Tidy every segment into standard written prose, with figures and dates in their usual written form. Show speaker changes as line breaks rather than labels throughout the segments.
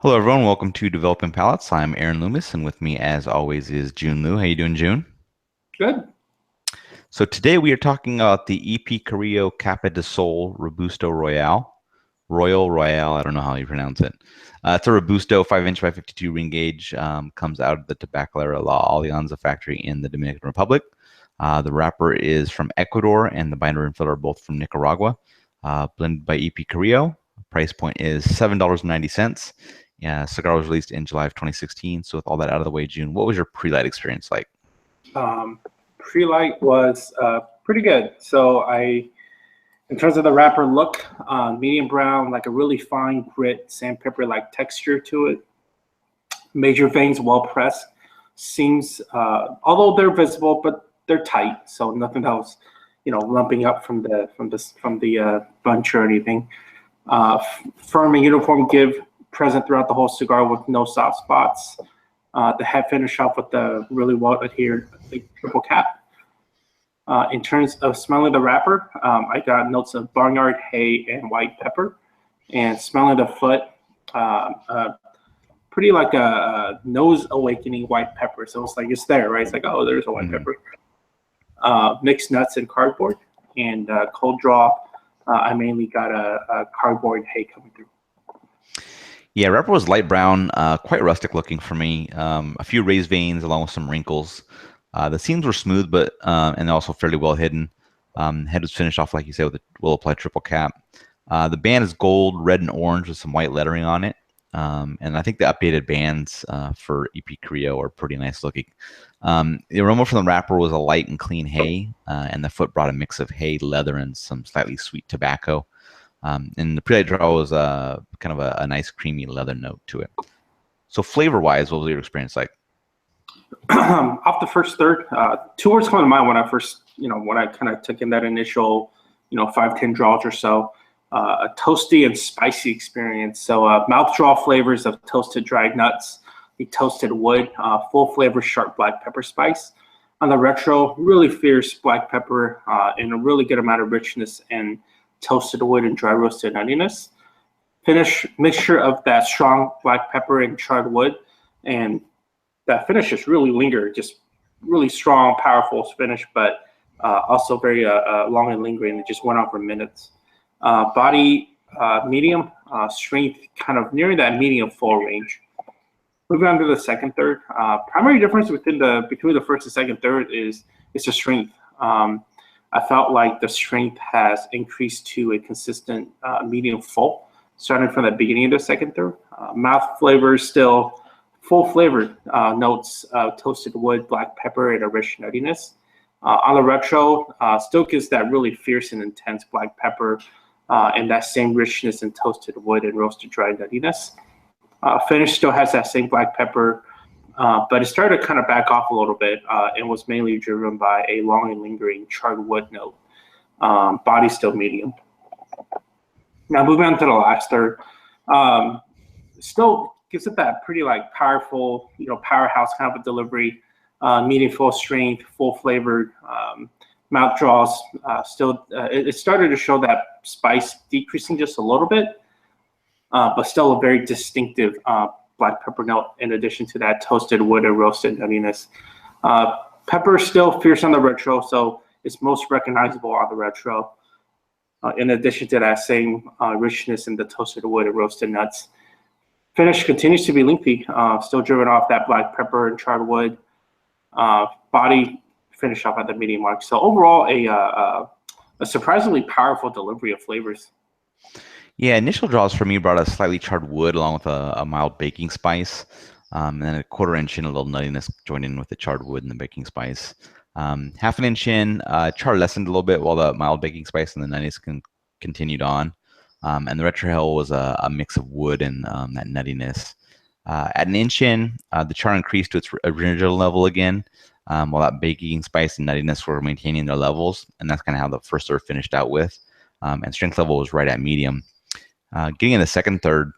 Hello, everyone. Welcome to Developing Palates. I'm Aaron Loomis, and with me, as always, is June Liu. How you doing, June?
Good.
So today we are talking about the EP Carrillo Capa de Sol Robusto Royale. Royal Royale, I don't know how you pronounce it. It's a Robusto 5-inch by 52 ring gauge. Comes out of the Tabacalera La Alianza factory in the Dominican Republic. The wrapper is from Ecuador, and the binder and filler are both from Nicaragua. Blended by EP Carrillo. Price point is $7.90. Yeah, cigar was released in July of 2016. So with all that out of the way, June, what was your pre-light experience like?
Um, Pre-light was pretty good. In terms of the wrapper look, medium brown, like a really fine grit, sandpaper-like texture to it. Major veins well pressed. Seams, although they're visible, but they're tight, so nothing else, lumping up from the bunch or anything. Firm and uniform give present throughout the whole cigar with no soft spots. The head finish off with the really well adhered triple cap. In terms of smelling the wrapper, I got notes of barnyard hay and white pepper. And smelling the foot, pretty like a nose awakening white pepper. So it's like it's there, right? It's like, oh, there's a white pepper. Mixed nuts and cardboard. And cold draw, I mainly got a cardboard hay coming through.
Yeah, wrapper was light brown, quite rustic looking for me. A few raised veins along with some wrinkles. The seams were smooth, but and also fairly well hidden. Head was finished off, like you said, with a will-applied triple cap. The band is gold, red, and orange with some white lettering on it. And I think the updated bands for EP Carrillo are pretty nice looking. The aroma from the wrapper was a light and clean hay, and the foot brought a mix of hay, leather, and some slightly sweet tobacco. And the pre-light draw was kind of a nice creamy leather note to it. So flavor-wise, what was your experience like?
Off the first third, two words come to mind when I first, when I kind of took in that initial, 5-10 draws or so. A toasty and spicy experience. So mouth draw flavors of toasted dried nuts, the toasted wood, full flavor sharp black pepper spice. On the retro, really fierce black pepper and a really good amount of richness and toasted wood and dry roasted nuttiness. Finish mixture of that strong black pepper and charred wood, and that finish just really lingered, just really strong, powerful finish, but also very long and lingering. It just went on for minutes. Body medium, strength kind of nearing that medium full range. Moving on to the second third. Primary difference between the first and second third is the strength. I felt like the strength has increased to a consistent medium full, starting from the beginning of the second third. Mouth flavors still full flavored notes, toasted wood, black pepper, and a rich nuttiness. On the retro, still gives that really fierce and intense black pepper and that same richness in toasted wood and roasted dry nuttiness. Finish still has that same black pepper, but it started to kind of back off a little bit and was mainly driven by a long and lingering charred wood note. Body still medium. Now moving on to the last third, still gives it that pretty like powerful, powerhouse kind of a delivery, medium full strength, full flavored, mouth draws. It started to show that spice decreasing just a little bit, but still a very distinctive black pepper note in addition to that toasted wood and roasted nuttiness. Pepper is still fierce on the retro, so it's most recognizable on the retro. In addition to that same richness in the toasted wood and roasted nuts. Finish continues to be lengthy, still driven off that black pepper and charred wood. Body finish off at the medium mark. So overall, a surprisingly powerful delivery of flavors.
Yeah, initial draws for me brought a slightly charred wood along with a mild baking spice, and then a 1/4 inch in, a little nuttiness joined in with the charred wood and the baking spice. 1/2 inch in, char lessened a little bit while the mild baking spice and the nuttiness continued on. And the retrohale was a mix of wood and that nuttiness. At 1 inch in, the char increased to its original level again, while that baking spice and nuttiness were maintaining their levels. And that's kind of how the first third finished out with. And strength level was right at medium. Getting in the second third,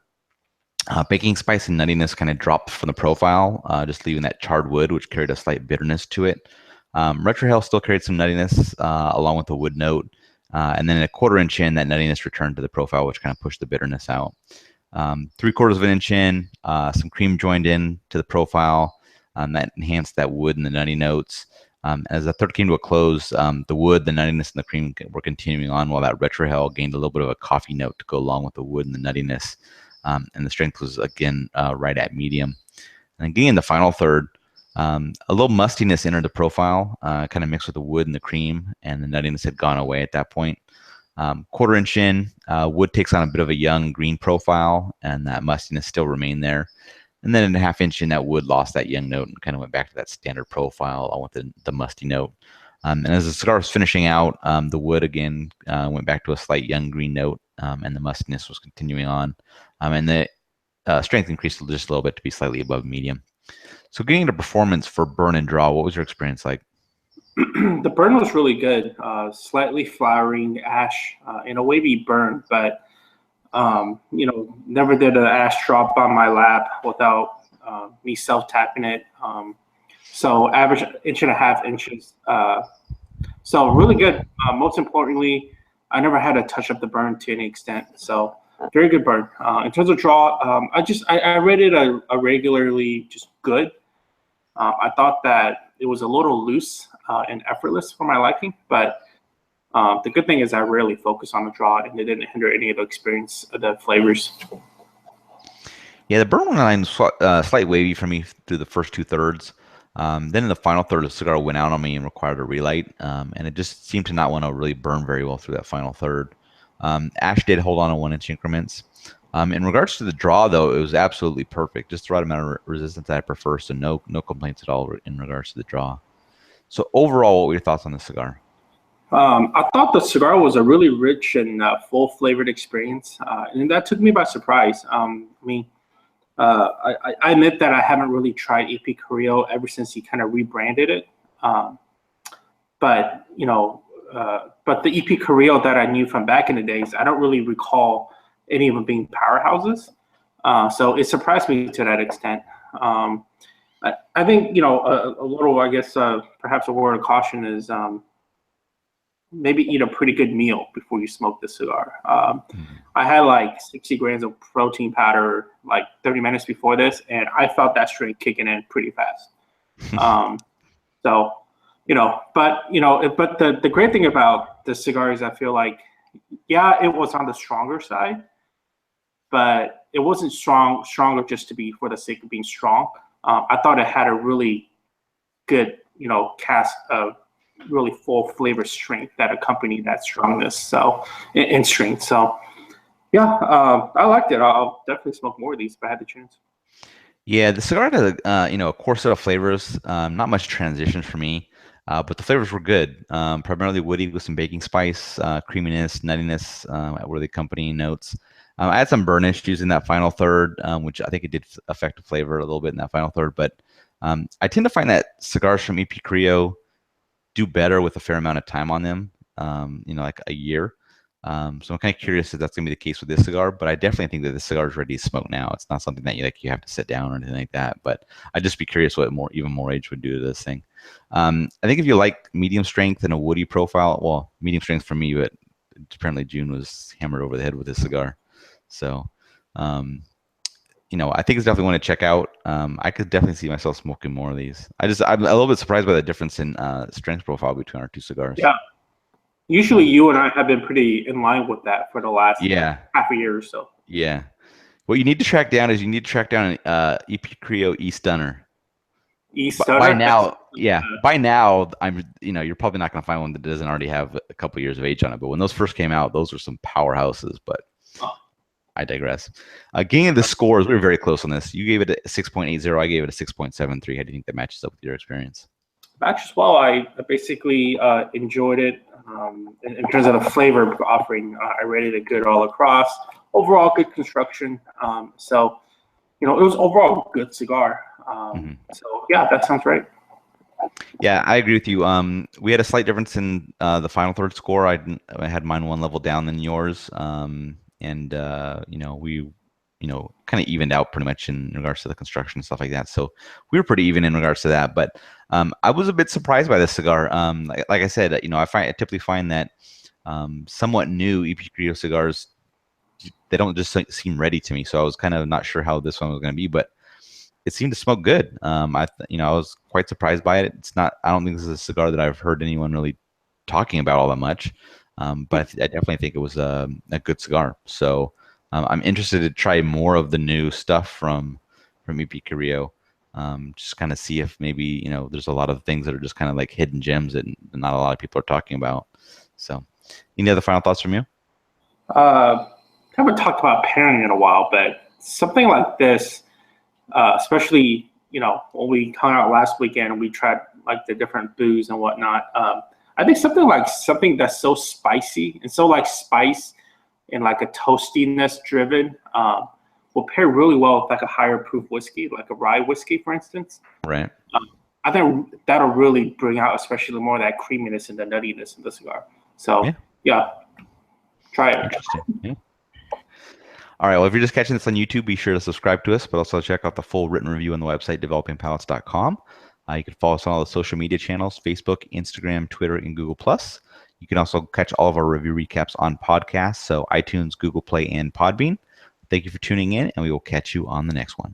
baking spice and nuttiness kind of dropped from the profile, just leaving that charred wood, which carried a slight bitterness to it. Retrohale still carried some nuttiness along with the wood note. And then at 1/4 inch in, that nuttiness returned to the profile, which kind of pushed the bitterness out. 3/4 of an inch in, some cream joined in to the profile that enhanced that wood and the nutty notes. As the third came to a close, the wood, the nuttiness, and the cream were continuing on, while that retrohale gained a little bit of a coffee note to go along with the wood and the nuttiness. And the strength was, again, right at medium. And again, in the final third, a little mustiness entered the profile, kind of mixed with the wood and the cream, and the nuttiness had gone away at that point. 1/4 inch in, wood takes on a bit of a young green profile, and that mustiness still remained there. And then in a 1/2 inch in, that wood lost that young note and kind of went back to that standard profile along with the musty note. And as the cigar was finishing out, the wood again went back to a slight young green note, and the mustiness was continuing on. And the strength increased just a little bit to be slightly above medium. So getting into performance for burn and draw, what was your experience like?
The burn was really good. Slightly flowering ash in a wavy burn, but never did an ash drop on my lap without me self-tapping it. So average 1.5 inches. So really good. Most importantly, I never had to touch up the burn to any extent. So very good burn. In terms of draw, I rated a regularly just good. I thought that it was a little loose and effortless for my liking, but the good thing is I rarely focus on the draw, and it didn't hinder any of the experience of the flavors.
Yeah, the burn line was slight wavy for me through the first 2/3. Then in the final third, the cigar went out on me and required a relight, and it just seemed to not want to really burn very well through that final third. Ash did hold on in 1 inch increments. In regards to the draw, though, it was absolutely perfect, just the right amount of resistance that I prefer, so no complaints at all in regards to the draw. So overall, what were your thoughts on the cigar?
I thought the cigar was a really rich and full flavored experience, and that took me by surprise. I admit that I haven't really tried EP Carrillo ever since he kind of rebranded it. But the EP Carrillo that I knew from back in the days, I don't really recall any of them being powerhouses. So it surprised me to that extent. I think a little, I guess, perhaps a word of caution is maybe eat a pretty good meal before you smoke the cigar. I had like 60 grams of protein powder like 30 minutes before this, and I felt that strength kicking in pretty fast. But the great thing about the cigar is I feel like, yeah, it was on the stronger side, but it wasn't stronger just to be for the sake of being strong. I thought it had a really good, cast of really full flavor strength that accompanied that strongness. So in strength. So yeah, I liked it. I'll definitely smoke more of these if I had the chance.
Yeah, the cigar had a core set of flavors. Not much transition for me, but the flavors were good. Primarily woody with some baking spice, creaminess, nuttiness were the accompanying notes. I had some burn issues in that final third, which I think it did affect the flavor a little bit in that final third. But I tend to find that cigars from EP Carrillo do better with a fair amount of time on them, like a year. So I'm kind of curious if that's going to be the case with this cigar, but I definitely think that this cigar is ready to smoke now. It's not something that you have to sit down or anything like that, but I'd just be curious what even more age would do to this thing. I think if you like medium strength and a woody profile, well, medium strength for me, but apparently Jiunn was hammered over the head with this cigar. So, I think it's definitely one to check out. I could definitely see myself smoking more of these. I'm a little bit surprised by the difference in strength profile between our two cigars.
Yeah. Usually you and I have been pretty in line with that for the last half a year or so.
Yeah. What you need to track down is an EP Carrillo E-Stunner.
E-Stunner?
By now, you're probably not going to find one that doesn't already have a couple years of age on it. But when those first came out, those were some powerhouses. But I digress. Getting into the scores, we were very close on this. You gave it a 6.80. I gave it a 6.73. How do you think that matches up with your experience?
Matches well. I basically enjoyed it. In terms of the flavor offering, I rated it good all across. Overall, good construction. So, it was overall a good cigar. So, yeah, that sounds right.
Yeah, I agree with you. We had a slight difference in the final third score. I had mine one level down than yours. We kind of evened out pretty much in regards to the construction and stuff like that. So we were pretty even in regards to that. But I was a bit surprised by this cigar. Like I said, I typically find that somewhat new EP Carrillo cigars they don't just seem ready to me. So I was kind of not sure how this one was going to be, but it seemed to smoke good. I was quite surprised by it. It's not. I don't think this is a cigar that I've heard anyone really talking about all that much. But I definitely think it was a good cigar. So I'm interested to try more of the new stuff from EP Carrillo. Just kind of see if maybe there's a lot of things that are just kind of like hidden gems that not a lot of people are talking about. So, any other final thoughts from you?
Haven't talked about pairing in a while, but something like this, especially when we hung out last weekend and we tried like the different booze and whatnot. I think something that's so spicy and so like spice and like a toastiness driven will pair really well with like a higher proof whiskey, like a rye whiskey, for instance.
Right.
I think that'll really bring out especially more of that creaminess and the nuttiness in the cigar. So yeah, try it.
Interesting. Yeah. All right. Well, if you're just catching this on YouTube, be sure to subscribe to us, but also check out the full written review on the website, developingpalates.com. You can follow us on all the social media channels, Facebook, Instagram, Twitter, and Google+. You can also catch all of our review recaps on podcasts, so iTunes, Google Play, and Podbean. Thank you for tuning in, and we will catch you on the next one.